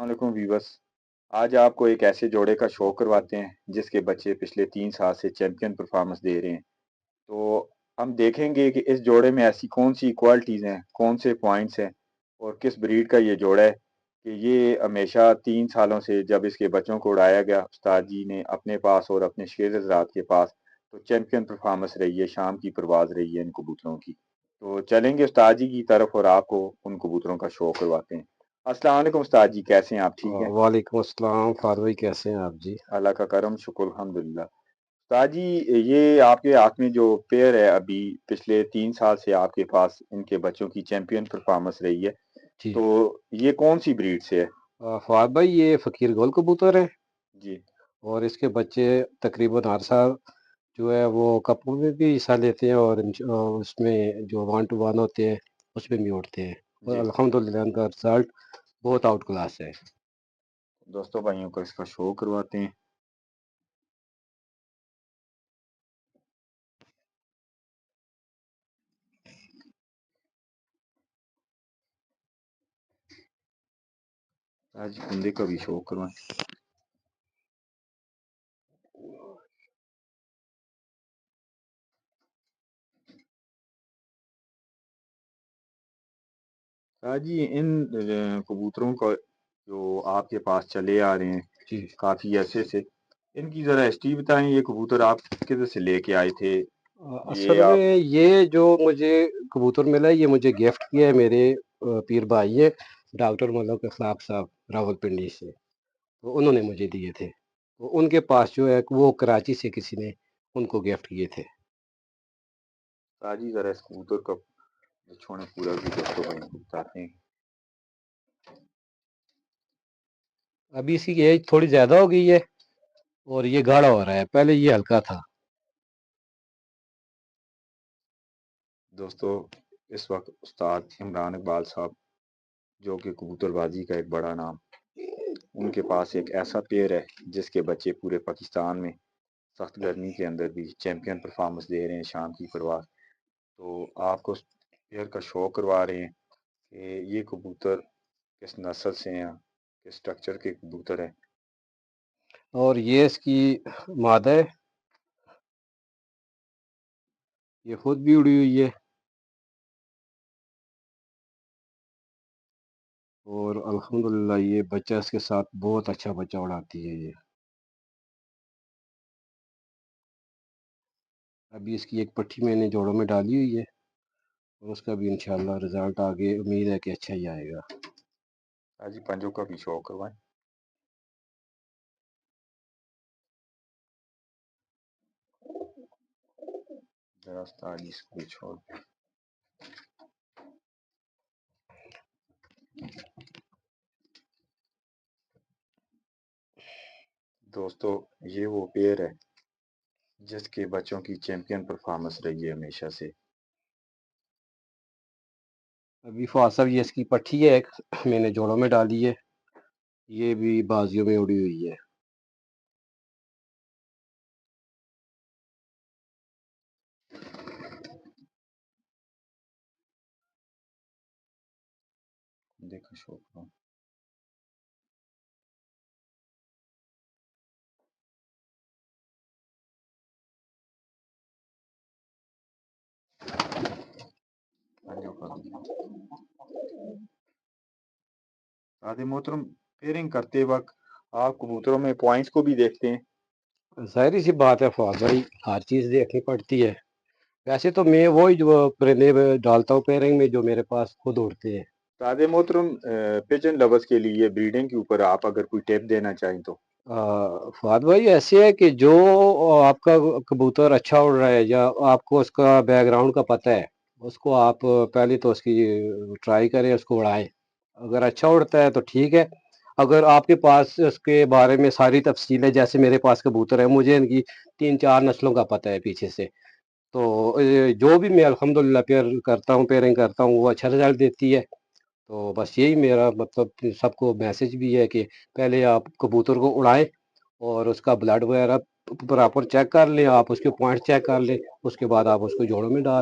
वालेकुम वीवर्स। आज आपको एक ऐसे जोड़े का शो करवाते हैं जिसके बच्चे पिछले 3 साल से चैंपियन परफॉर्मेंस दे रहे हैं। तो हम देखेंगे कि इस जोड़े में ऐसी कौन सी क्वालिटीज़ हैं, कौन से पॉइंट्स हैं और किस ब्रीड का ये जोड़ा है कि ये हमेशा 3 सालों से जब इसके बच्चों को उड़ाया गया उस्ताद जी ने अपने पास और अपने शेर हज़रात के पास, तो चैंपियन परफॉर्मेंस रही है, शाम की परवाज़ रही है इन कबूतरों की। तो चलेंगे उस्ताद जी की तरफ और आपको उन कबूतरों का शो करवाते हैं। अस्सलाम वालेकुम उस्ताद जी, कैसे हैं आप? ठीक हैं? वालेकुम अस्सलाम फारूक भाई, कैसे हैं आप जी? अल्लाह का करम, शुक्र अल्हम्दुलिल्लाह। उस्ताद जी, ये आपके हाथ में जो पेयर है अभी पिछले 3 साल से आपके पास इनके बच्चों की चैंपियन परफॉर्मेंस रही है, जी तो ये कौन सी ब्रीड से है? फवाद भाई, ये फकीर गोल कबूतर है जी। और इसके बच्चे तकरीबन हर साल जो है वो कपों में भी हिस्सा लेते हैं और उसमें जो 1 to 1 होते हैं उसमें भी उठते हैं और जी। अल्हम्दुलिल्लाह उनका रिजल्ट बहुत आउट क्लास है। दोस्तों भाइयों को इसका शो करवाते हैं। आज बंदे का भी शो करवाएं। उस्ताद जी, इन कबूतरों का जो आपके पास चले आ रहे हैं जी काफी अरसे से, इनकी जरा हिस्ट्री बताएं। ये कबूतर आप किधर से लेके आए थे? ये असल आप। में ये जो मुझे कबूतर मिला है ये मुझे गिफ्ट किया है मेरे पीर भाई है डॉक्टर मलिक अखलाक साहब रावलपिंडी से। तो उन्होंने मुझे दिए थे, तो उनके पास जो है वो कराची से किसी ने उनको गिफ्ट किए थे। उस्ताद जी, जरा इस कबूतर का छोड़ें पूरा भी दोस्तों भाइयों को बताते हैं। अभी इसकी एज थोड़ी ज़्यादा हो गई है और ये गाढ़ा हो रहा है, पहले ये हल्का था। दोस्तों, इस वक्त उस्ताद इमरान इकबाल साहब, जो कि कबूतरबाजी का एक बड़ा नाम, उनके पास एक ऐसा पेयर है जिसके बच्चे पूरे पाकिस्तान में सख्त गर्मी के अंदर भी चैंपियन परफॉर्मेंस दे रहे हैं शाम की परवाह। तो आपको उस पेयर का शो करवा रहे हैं कि ये कबूतर किस नस्ल से हैं, किस स्ट्रक्चर के कबूतर हैं। और ये इसकी मादा है, ये खुद भी उड़ी हुई है और अल्हम्दुलिल्लाह ये बच्चा इसके साथ बहुत अच्छा बच्चा उड़ाती है ये। अभी इसकी एक पट्टी मैंने जोड़ों में डाली हुई है और उसका भी इंशाल्लाह रिजल्ट आगे उम्मीद है कि अच्छा ही आएगा। आज ही पंजों का भी शो करवाएं। जरा उस्ताद जी इसको भी छोड़। दोस्तों, ये वो पेयर है जिसके बच्चों की चैंपियन परफॉर्मेंस रही है हमेशा से। अभी फवाद साहब ये इसकी पट्टी है एक, मैंने जोड़ों में डाली है, ये भी बाजियों में उड़ी हुई है। देखो शो करवाएं। पंजों का भी। आदि मोहतरम, पेयरिंग करते वक्त आप कबूतरों में पॉइंट्स को भी देखते हैं? जाहिर सी बात है फवाद भाई, हर चीज़ देखनी पड़ती है। वैसे तो मैं वही जो परिंदे डालता हूँ पेयरिंग में जो मेरे पास खुद उड़ते हैं। ताज़े मोहतरम, पिजन लवर्स के लिए ब्रीडिंग के ऊपर आप अगर कोई टिप देना चाहें तो? फवाद भाई ऐसे है कि जो आपका कबूतर अच्छा उड़ रहा है या आपको उसका बैकग्राउंड का पता है, उसको आप पहले तो उसकी ट्राई करें, उसको उड़ाएं। अगर अच्छा उड़ता है तो ठीक है। अगर आपके पास उसके बारे में सारी तफसील है, जैसे मेरे पास कबूतर है, मुझे इनकी 3-4 नस्लों का पता है पीछे से, तो जो भी मैं अल्हम्दुलिल्लाह पेयरिंग करता हूँ वो अच्छा रिजल्ट देती है। तो बस यही मेरा मतलब सबको मैसेज भी है कि पहले आप कबूतर को उड़ाएं और उसका ब्लड वगैरह प्रॉपर चेक कर लें, आप उसके पॉइंट चेक कर लें, उसके बाद आप उसको जोड़ों में डाल